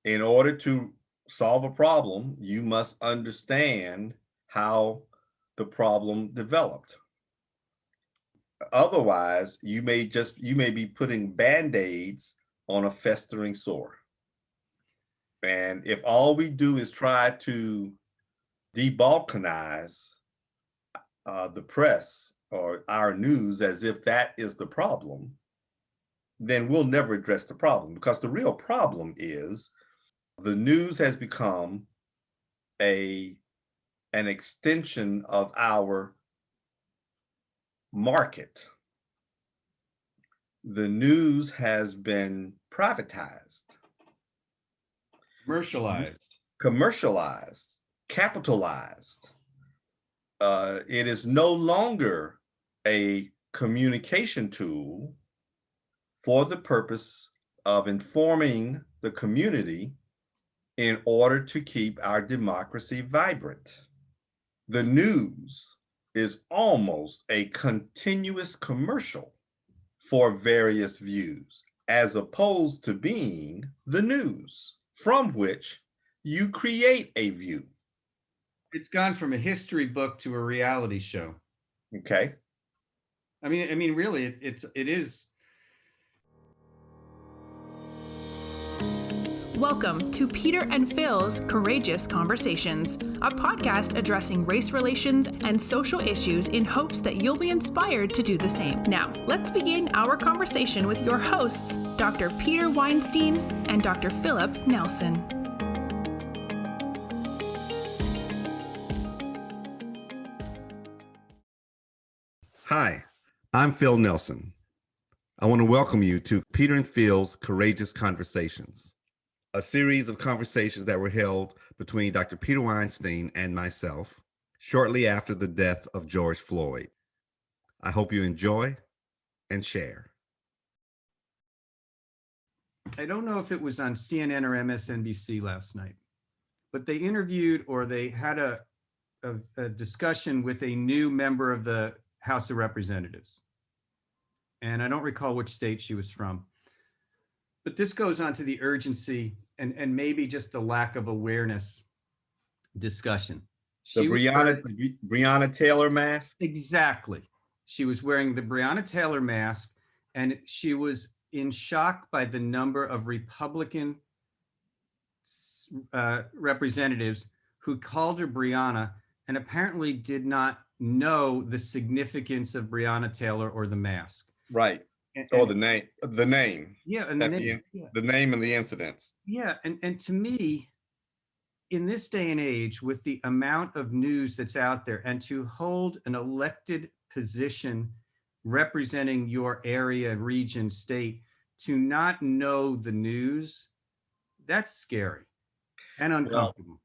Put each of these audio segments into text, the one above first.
In order to solve a problem, you must understand how the problem developed. Otherwise, you may be putting band-aids on a festering sore. And if all we do is try to debalkanize the press or our news as if that is the problem, then we'll never address the problem, because the real problem is the news has become an extension of our market. The news has been privatized, commercialized, capitalized. It is no longer a communication tool for the purpose of informing the community in order to keep our democracy vibrant. The news is almost a continuous commercial for various views, as opposed to being the news from which you create a view. It's gone from a history book to a reality show. Okay. I mean, really, it is. Welcome to Peter and Phil's Courageous Conversations, a podcast addressing race relations and social issues in hopes that you'll be inspired to do the same. Now, let's begin our conversation with your hosts, Dr. Peter Weinstein and Dr. Phillip Nelson. Hi, I'm Phil Nelson. I want to welcome you to Peter and Phil's Courageous Conversations, a series of conversations that were held between Dr. Peter Weinstein and myself shortly after the death of George Floyd. I hope you enjoy and share. I don't know if it was on CNN or MSNBC last night, but they interviewed, or they had a discussion with a new member of the House of Representatives. And I don't recall which state she was from. But this goes on to the urgency and maybe just the lack of awareness discussion. The Breonna Taylor mask? Exactly. She was wearing the Breonna Taylor mask, and she was in shock by the number of Republican representatives who called her Breonna and apparently did not know the significance of Breonna Taylor or the mask. Right. Or the name. Yeah, and the name and the incidents. Yeah, and to me, in this day and age, with the amount of news that's out there, and to hold an elected position representing your area, region, state, to not know the news, that's scary and uncomfortable.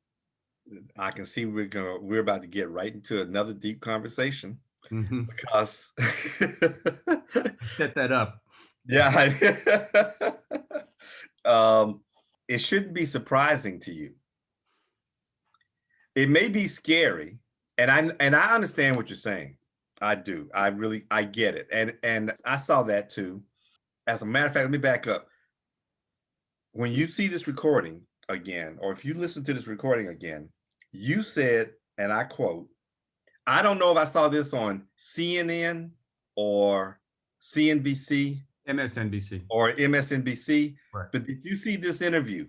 Well, I can see we're about to get right into another deep conversation. Because set that up. Yeah. It shouldn't be surprising to you. It may be scary, and I understand what you're saying. I do. I get it. And I saw that too. As a matter of fact, let me back up. When you see this recording again, or if you listen to this recording again, you said, and I quote, I don't know if I saw this on CNN or CNBC, MSNBC, or MSNBC, right. But did you see this interview?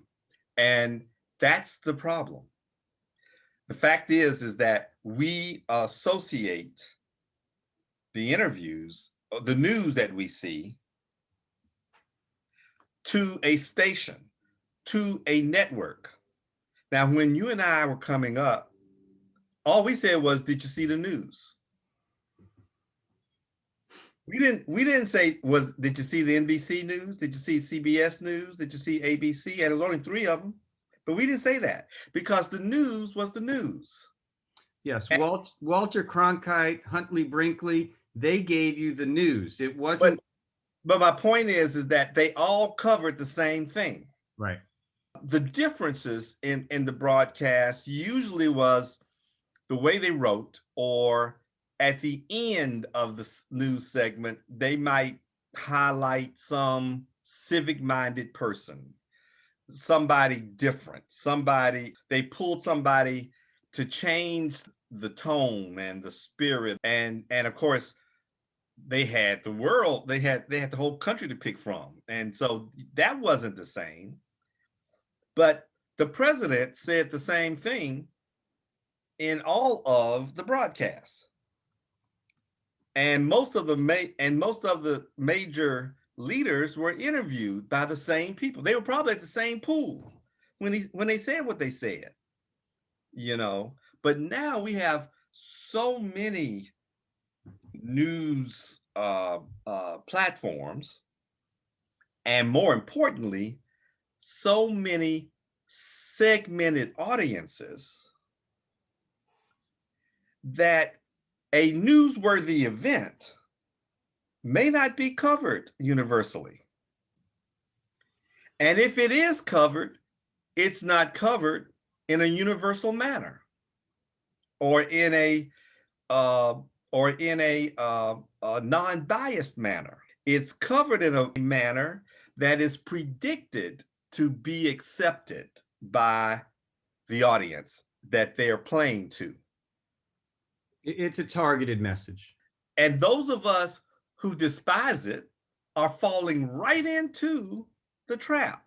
And that's the problem. The fact is that we associate the interviews, the news that we see, to a station, to a network. Now, when you and I were coming up, all we said was, did you see the news? We didn't say, did you see the NBC news? Did you see CBS News? Did you see ABC? And there was only 3 of them. But we didn't say that because the news was the news. Yes, Walter Cronkite, Huntley Brinkley, they gave you the news. It wasn't. But my point is that they all covered the same thing. Right. The differences in the broadcast usually was the way they wrote, or at the end of the news segment, they might highlight some civic-minded person somebody different. They pulled somebody to change the tone and the spirit. And of course, they had the world, they had the whole country to pick from. And so that wasn't the same. But the president said the same thing in all of the broadcasts. And most of the major leaders were interviewed by the same people. They were probably at the same pool when they said what they said, you know. But now we have so many news platforms, and more importantly, so many segmented audiences that a newsworthy event may not be covered universally. And if it is covered, it's not covered in a universal manner, or in a non-biased manner. It's covered in a manner that is predicted to be accepted by the audience that they're playing to. It's a targeted message. And those of us who despise it are falling right into the trap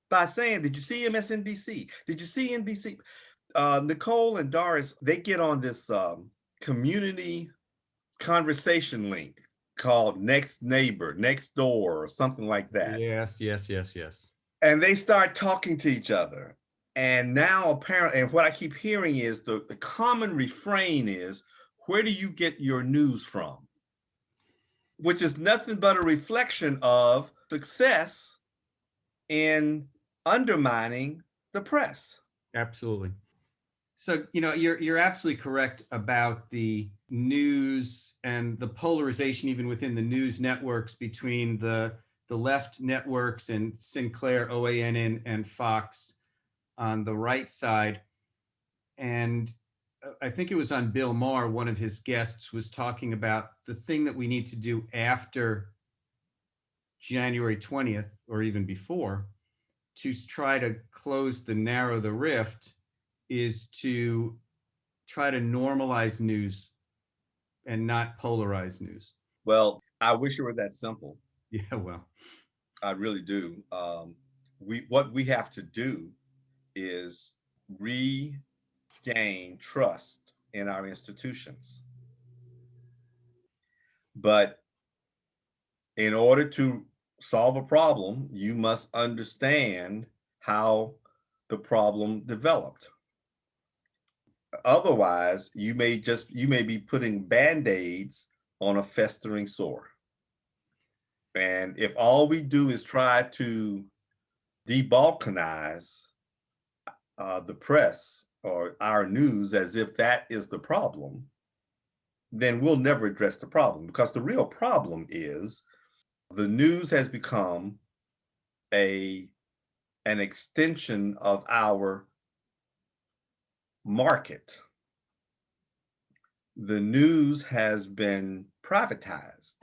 by saying, did you see MSNBC? Did you see NBC? Nicole and Doris, they get on this community conversation link called Next Neighbor, Next Door, or something like that. Yes. And they start talking to each other. And now apparently, and what I keep hearing is the common refrain is, where do you get your news from? Which is nothing but a reflection of success in undermining the press. Absolutely. So, you're absolutely correct about the news and the polarization even within the news networks between the left networks and Sinclair, OANN, and Fox on the right side. And I think it was on Bill Maher, one of his guests was talking about the thing that we need to do after January 20th, or even before, to try to narrow the rift, is to try to normalize news and not polarize news. Well, I wish it were that simple. Yeah, well, I really do. What we have to do is regain trust in our institutions. But in order to solve a problem, you must understand how the problem developed. Otherwise, you may be putting band-aids on a festering sore. And if all we do is try to debalkanize the press or our news as if that is the problem, then we'll never address the problem. Because the real problem is the news has become an extension of our market. The news has been privatized,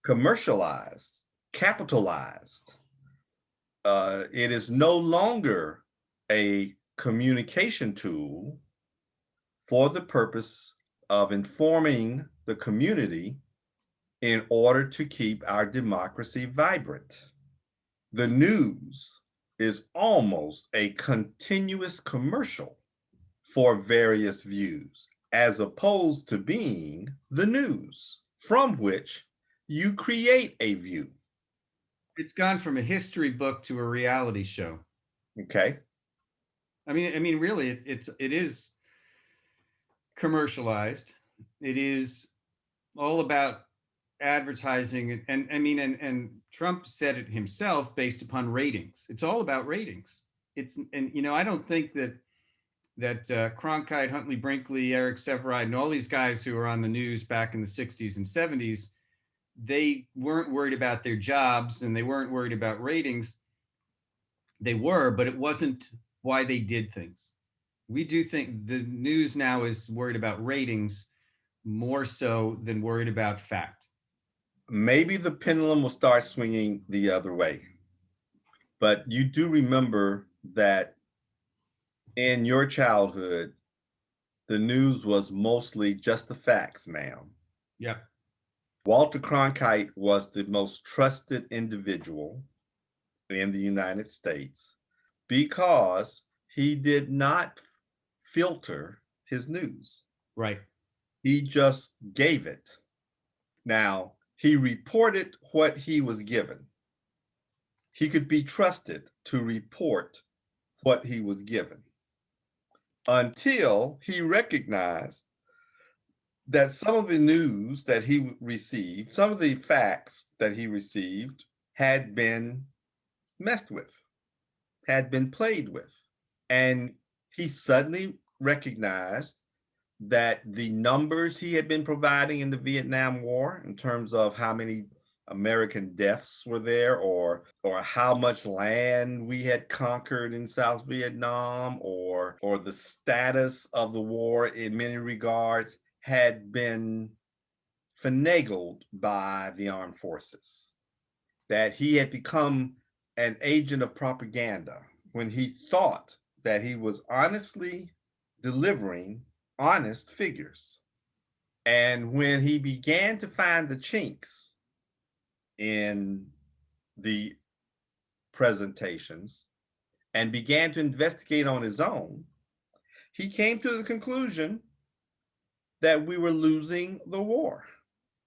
commercialized, capitalized. It is no longer a communication tool for the purpose of informing the community in order to keep our democracy vibrant. The news is almost a continuous commercial for various views, as opposed to being the news from which you create a view. It's gone from a history book to a reality show. Okay. I mean, really, it is commercialized. It is all about advertising, and Trump said it himself, based upon ratings. It's all about ratings. I don't think that Cronkite, Huntley Brinkley, Eric Sevareid, and all these guys who were on the news back in the 60s and 70s, they weren't worried about their jobs and they weren't worried about ratings. They were, but it wasn't why they did things. We do think the news now is worried about ratings more so than worried about fact. Maybe the pendulum will start swinging the other way. But you do remember that in your childhood, the news was mostly just the facts, ma'am. Yeah. Walter Cronkite was the most trusted individual in the United States because he did not filter his news. Right. He just gave it. Now, he reported what he was given. He could be trusted to report what he was given until he recognized that some of the news that he received, some of the facts that he received, had been messed with, had been played with. And he suddenly recognized that the numbers he had been providing in the Vietnam War, in terms of how many American deaths were there, or how much land we had conquered in South Vietnam, or the status of the war in many regards, had been finagled by the armed forces. That he had become an agent of propaganda when he thought that he was honestly delivering honest figures. And when he began to find the chinks in the presentations and began to investigate on his own, he came to the conclusion that we were losing the war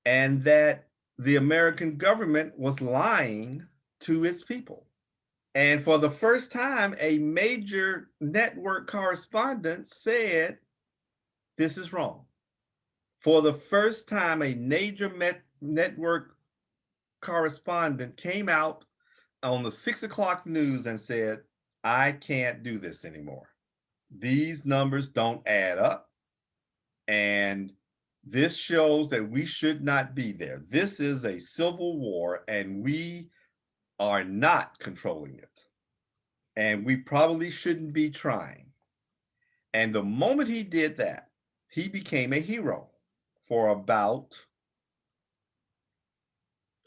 and that the American government was lying to its people. And for the first time, a major network correspondent said, this is wrong. For the first time, a major network correspondent came out on the 6 o'clock news and said, I can't do this anymore. These numbers don't add up. And this shows that we should not be there. This is a civil war and we are not controlling it. And we probably shouldn't be trying. And the moment he did that, he became a hero for about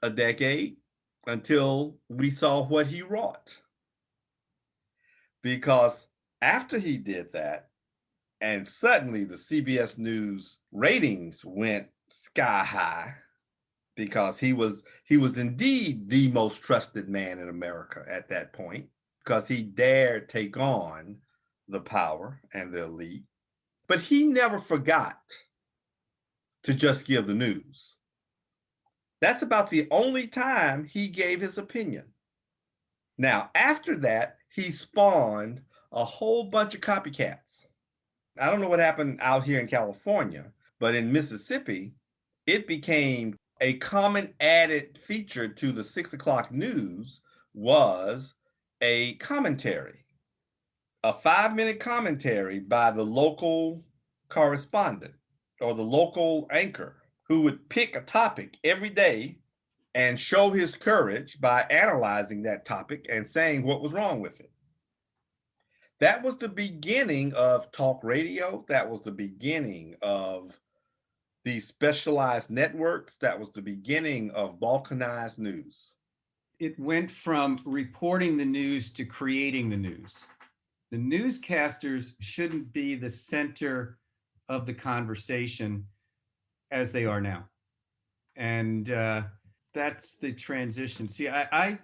a decade until we saw what he wrought. Because after he did that, and suddenly the CBS News ratings went sky high because he was indeed the most trusted man in America at that point, because he dared take on the power and the elite. But he never forgot to just give the news. That's about the only time he gave his opinion. Now, after that, he spawned a whole bunch of copycats. I don't know what happened out here in California, but in Mississippi, it became a common added feature to the 6 o'clock news was a commentary, a 5-minute commentary by the local correspondent or the local anchor who would pick a topic every day and show his courage by analyzing that topic and saying what was wrong with it. That was the beginning of talk radio. That was the beginning of these specialized networks. That was the beginning of balkanized news. It went from reporting the news to creating the news. The newscasters shouldn't be the center of the conversation as they are now. And that's the transition. See, I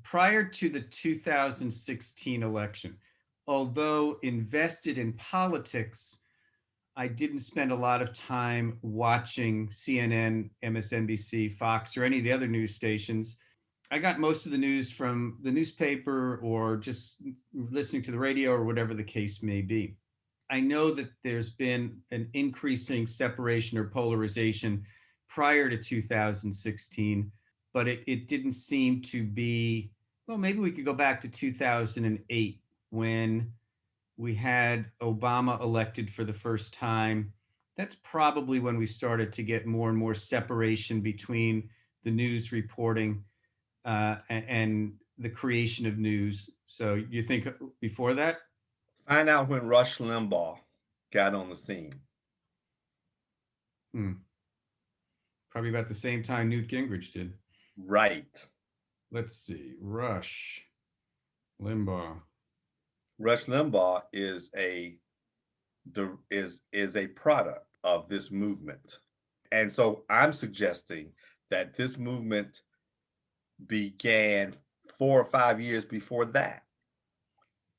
prior to the 2016 election, although invested in politics, I didn't spend a lot of time watching CNN, MSNBC, Fox, or any of the other news stations. I got most of the news from the newspaper or just listening to the radio or whatever the case may be. I know that there's been an increasing separation or polarization prior to 2016, but it didn't seem to be, well, maybe we could go back to 2008 when we had Obama elected for the first time. That's probably when we started to get more and more separation between the news reporting and the creation of news. So you think before that? Find out when Rush Limbaugh got on the scene. Probably about the same time Newt Gingrich did. Right. Let's see, Rush. Limbaugh. Rush Limbaugh is a product of this movement. And so I'm suggesting that this movement began 4 or 5 years before that.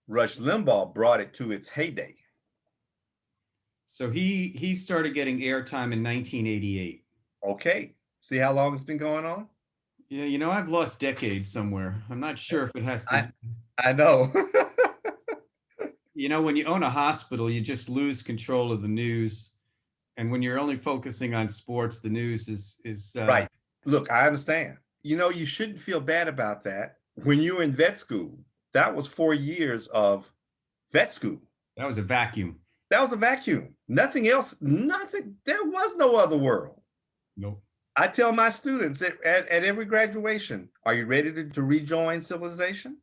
Rush Limbaugh brought it to its heyday. So he started getting airtime in 1988. Okay. See how long it's been going on? Yeah, I've lost decades somewhere. I'm not sure if it has to. I know. When you own a hospital, you just lose control of the news. And when you're only focusing on sports, the news is Right. Look, I understand. You shouldn't feel bad about that. When you were in vet school, that was 4 years of vet school. That was a vacuum. That was a vacuum. Nothing else, nothing. There was no other world. Nope. I tell my students at every graduation, are you ready to rejoin civilization?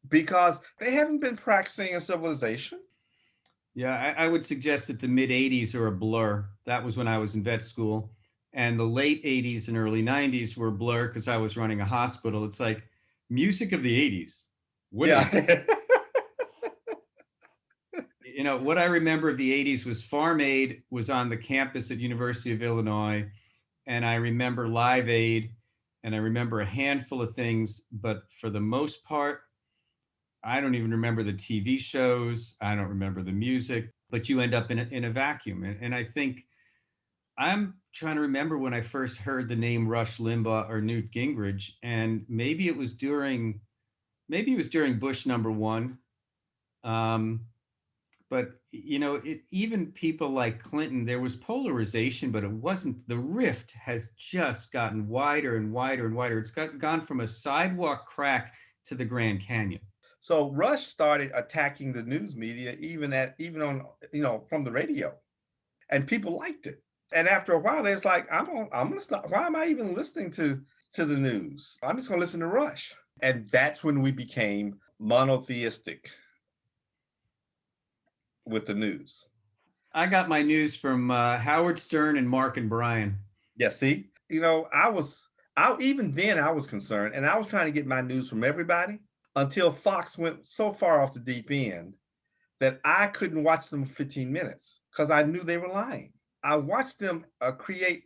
Because they haven't been practicing a civilization. Yeah, I would suggest that the mid 80s are a blur. That was when I was in vet school. And the late 80s and early 90s were a blur because I was running a hospital. It's like music of the 80s. What Yeah. What I remember of the 80s was Farm Aid was on the campus at University of Illinois. And I remember Live Aid, and I remember a handful of things. But for the most part, I don't even remember the TV shows. I don't remember the music, but you end up in a vacuum. And I think I'm trying to remember when I first heard the name Rush Limbaugh or Newt Gingrich, and maybe it was during Bush #1. But even people like Clinton, there was polarization, but it wasn't. The rift has just gotten wider and wider and wider. It's gone from a sidewalk crack to the Grand Canyon. So Rush started attacking the news media, even on from the radio, and people liked it. And after a while, it's like I'm gonna stop. Why am I even listening to the news? I'm just gonna listen to Rush, and that's when we became monotheistic with the news. I got my news from Howard Stern and Mark and Brian. Yeah, see, even then I was concerned, and I was trying to get my news from everybody until Fox went so far off the deep end that I couldn't watch them for 15 minutes because I knew they were lying. I watched them create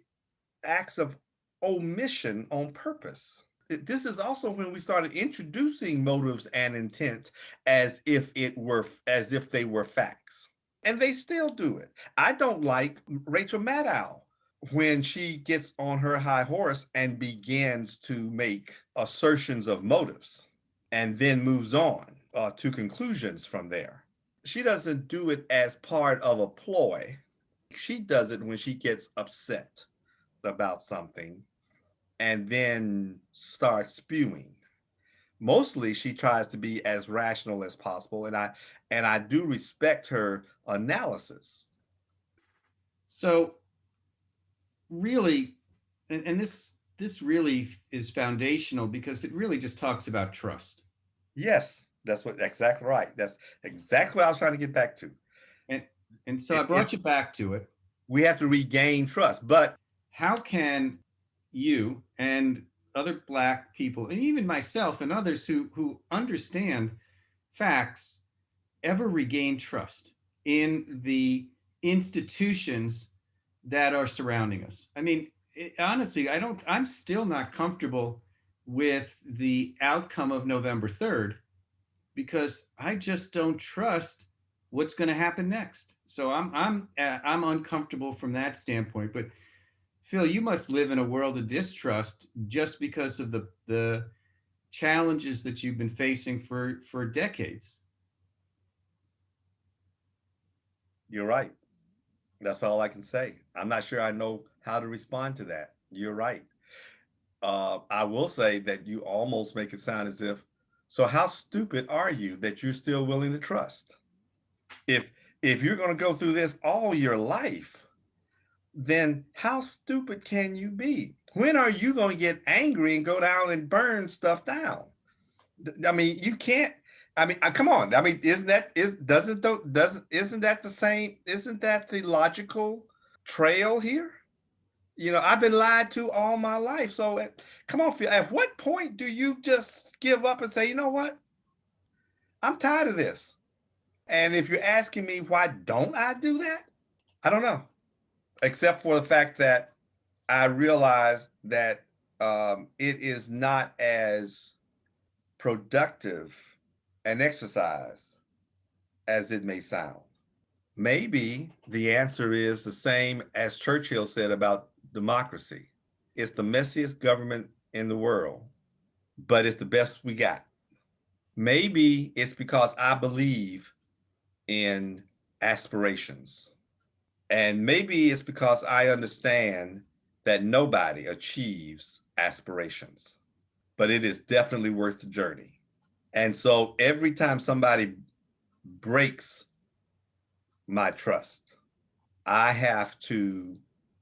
acts of omission on purpose. This is also when we started introducing motives and intent as if they were facts. And they still do it. I don't like Rachel Maddow when she gets on her high horse and begins to make assertions of motives and then moves on to conclusions from there. She doesn't do it as part of a ploy. She does it when she gets upset about something and then starts spewing. Mostly she tries to be as rational as possible, and I do respect her analysis. So really, and this really is foundational because it really just talks about trust. Yes, that's exactly right. That's exactly what I was trying to get back to. And so I brought you back to it. We have to regain trust, but how can you and other Black people, and even myself and others who understand facts, ever regain trust in the institutions that are surrounding us? I mean, honestly, I'm still not comfortable with the outcome of November 3rd because I just don't trust what's going to happen next. So I'm uncomfortable from that standpoint. But Phil, you must live in a world of distrust just because of the challenges that you've been facing for decades. You're right. That's all I can say. I'm not sure I know how to respond to that. You're right. I will say that you almost make it sound as if, so how stupid are you that you're still willing to trust? If you're going to go through this all your life, then how stupid can you be? When are you going to get angry and go down and burn stuff down? I mean, you can't. I mean, come on. I mean, isn't that the same? Isn't that the logical trail here? I've been lied to all my life. So come on, Phil. At what point do you just give up and say, you know what? I'm tired of this. And if you're asking me why don't I do that, I don't know, except for the fact that I realize that it is not as productive an exercise as it may sound. Maybe the answer is the same as Churchill said about democracy. It's the messiest government in the world, but it's the best we got. Maybe it's because I believe in aspirations. And maybe it's because I understand that nobody achieves aspirations, but it is definitely worth the journey. And so every time somebody breaks my trust, I have to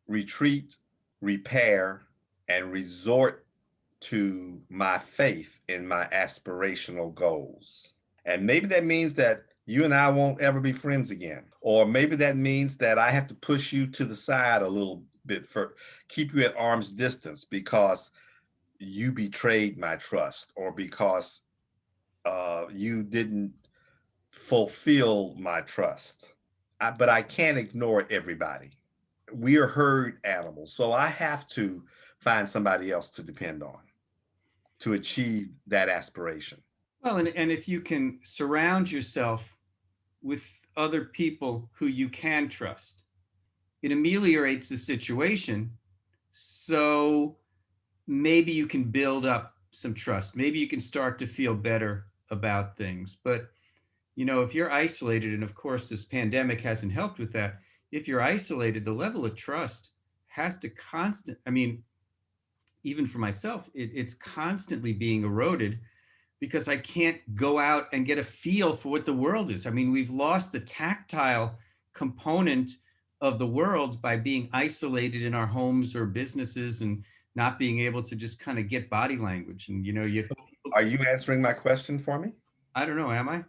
retreat, repair, and resort to my faith in my aspirational goals. And maybe that means that you and I won't ever be friends again. Or maybe that means that I have to push you to the side a little bit for keep you at arm's distance because you betrayed my trust or because you didn't fulfill my trust. But I can't ignore everybody. We are herd animals. So I have to find somebody else to depend on to achieve that aspiration. Well, and if you can surround yourself with other people who you can trust, it ameliorates the situation. So maybe you can build up some trust. Maybe you can start to feel better about things. But, if you're isolated, and of course, this pandemic hasn't helped with that, if you're isolated, the level of trust has to I mean, even for myself, it's constantly being eroded because I can't go out and get a feel for what the world is. I mean, we've lost the tactile component of the world by being isolated in our homes or businesses and not being able to just kind of get body language. And, Are you answering my question for me? I don't know, am I?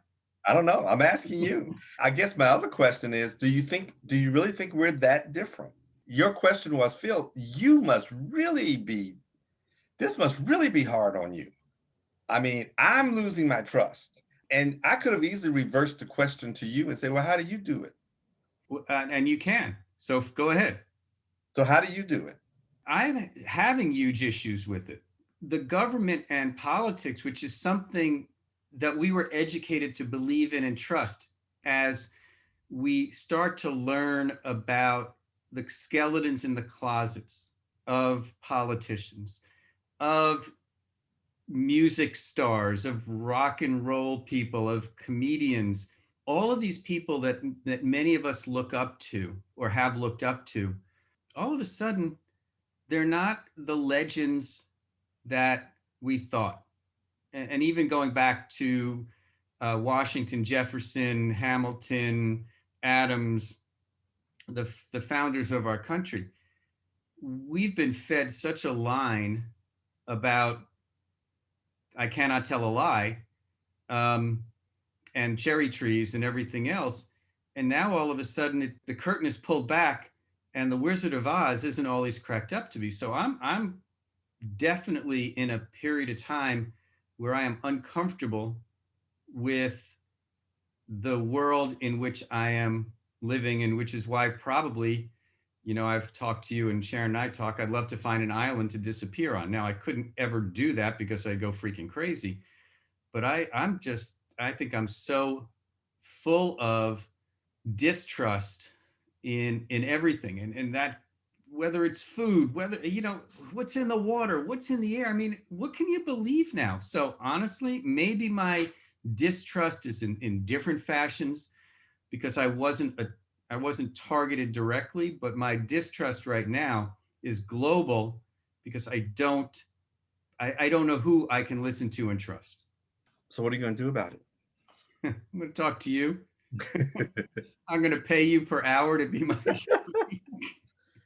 I don't know. I'm asking you. I guess my other question is, do you really think we're that different? Your question was, Phil, this must really be hard on you. I mean, I'm losing my trust. And I could have easily reversed the question to you and say, well, how do you do it? And you can. So go ahead. So how do you do it? I'm having huge issues with it. The government and politics, which is something that we were educated to believe in and trust, as we start to learn about the skeletons in the closets of politicians, of music stars, of rock and roll people, of comedians, all of these people that many of us look up to or have looked up to, all of a sudden they're not the legends that we thought. And even going back to Washington, Jefferson, Hamilton, Adams, the founders of our country, we've been fed such a line about I cannot tell a lie, and cherry trees and everything else. And now all of a sudden the curtain is pulled back and the Wizard of Oz isn't all he's cracked up to be. So I'm definitely in a period of time where I am uncomfortable with the world in which I am living, and which is why probably, I've talked to you and Sharon and I talk, I'd love to find an island to disappear on. Now, I couldn't ever do that because I'd go freaking crazy. But I think I'm so full of distrust in everything. And that, whether it's food, whether, what's in the water, what's in the air. I mean, what can you believe now? So honestly, maybe my distrust is in different fashions because I wasn't targeted directly, but my distrust right now is global because I don't know who I can listen to and trust. So what are you going to do about it? I'm going to talk to you. I'm going to pay you per hour to be my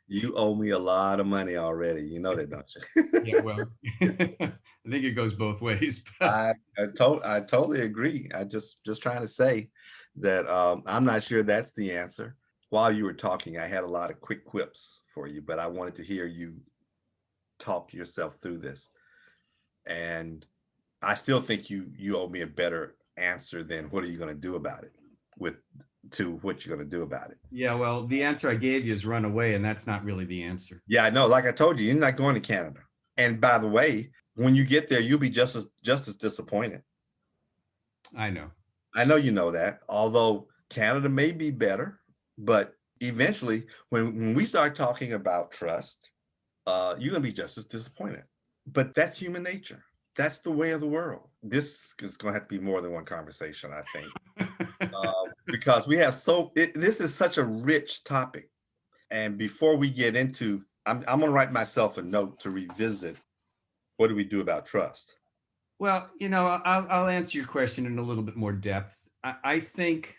You owe me a lot of money already. You know that, don't you? Yeah, well, I think it goes both ways. I totally agree. I just trying to say that I'm not sure that's the answer. While you were talking, I had a lot of quick quips for you, but I wanted to hear you talk yourself through this. And I still think you owe me a better answer than what are you going to do about it to what you're going to do about it. Yeah, well, the answer I gave you is run away, and that's not really the answer. Yeah, I know. Like I told you, you're not going to Canada. And by the way, when you get there, you'll be just as disappointed. I know. I know you know that, although Canada may be better, but eventually when we start talking about trust, you're going to be just as disappointed. But that's human nature. That's the way of the world. This is going to have to be more than one conversation, I think, because we have this is such a rich topic. And before we get into, I'm going to write myself a note to revisit what do we do about trust. Well, I'll answer your question in a little bit more depth. I think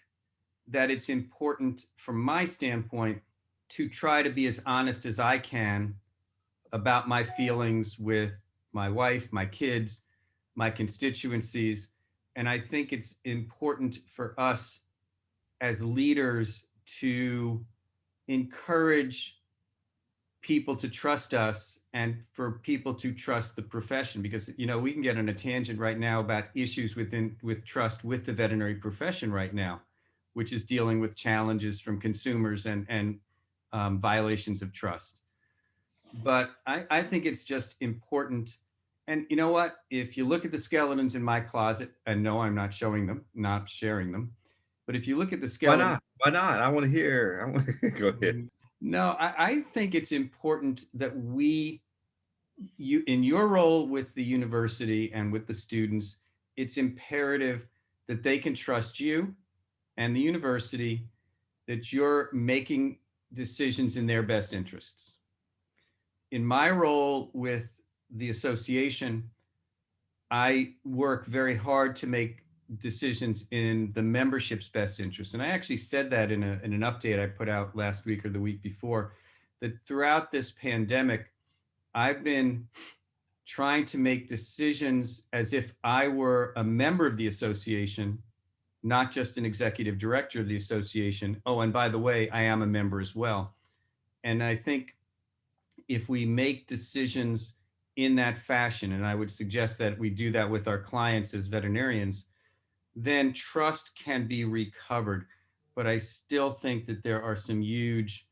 that it's important from my standpoint to try to be as honest as I can about my feelings with my wife, my kids, my constituencies. And I think it's important for us as leaders to encourage people to trust us and for people to trust the profession, because we can get on a tangent right now about issues with trust with the veterinary profession right now, which is dealing with challenges from consumers and violations of trust. But I think it's just important. And you know what? If you look at the skeletons in my closet, and no, I'm not showing them, not sharing them, but if you look at the skeleton, why not? I want to hear. Go ahead. No, I think it's important that you, in your role with the university and with the students, it's imperative that they can trust you and the university, that you're making decisions in their best interests. In my role with the association, I work very hard to make decisions in the membership's best interest. And I actually said that in an update I put out last week or the week before, that throughout this pandemic, I've been trying to make decisions as if I were a member of the association, not just an executive director of the association. Oh, and by the way, I am a member as well. And I think if we make decisions in that fashion, and I would suggest that we do that with our clients as veterinarians, then trust can be recovered. But I still think that there are some huge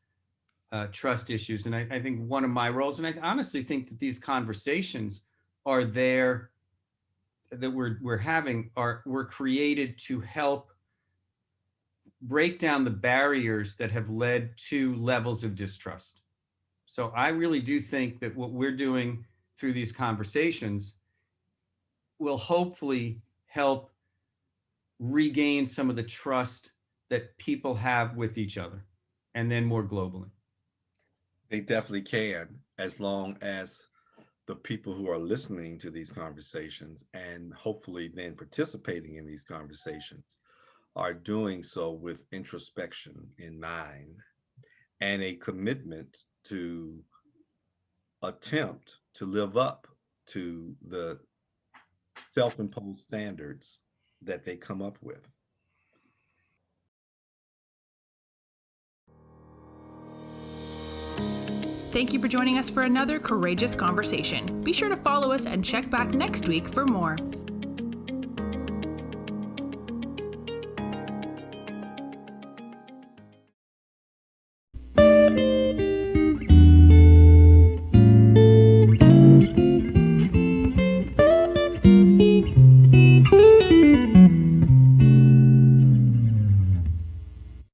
trust issues. And I think one of my roles, and I honestly think that these conversations are there, that we're having, were created to help break down the barriers that have led to levels of distrust. So I really do think that what we're doing through these conversations will hopefully help regain some of the trust that people have with each other, and then more globally. They definitely can, as long as the people who are listening to these conversations and hopefully then participating in these conversations are doing so with introspection in mind and a commitment to attempt to live up to the self-imposed standards that they come up with. Thank you for joining us for another courageous conversation. Be sure to follow us and check back next week for more.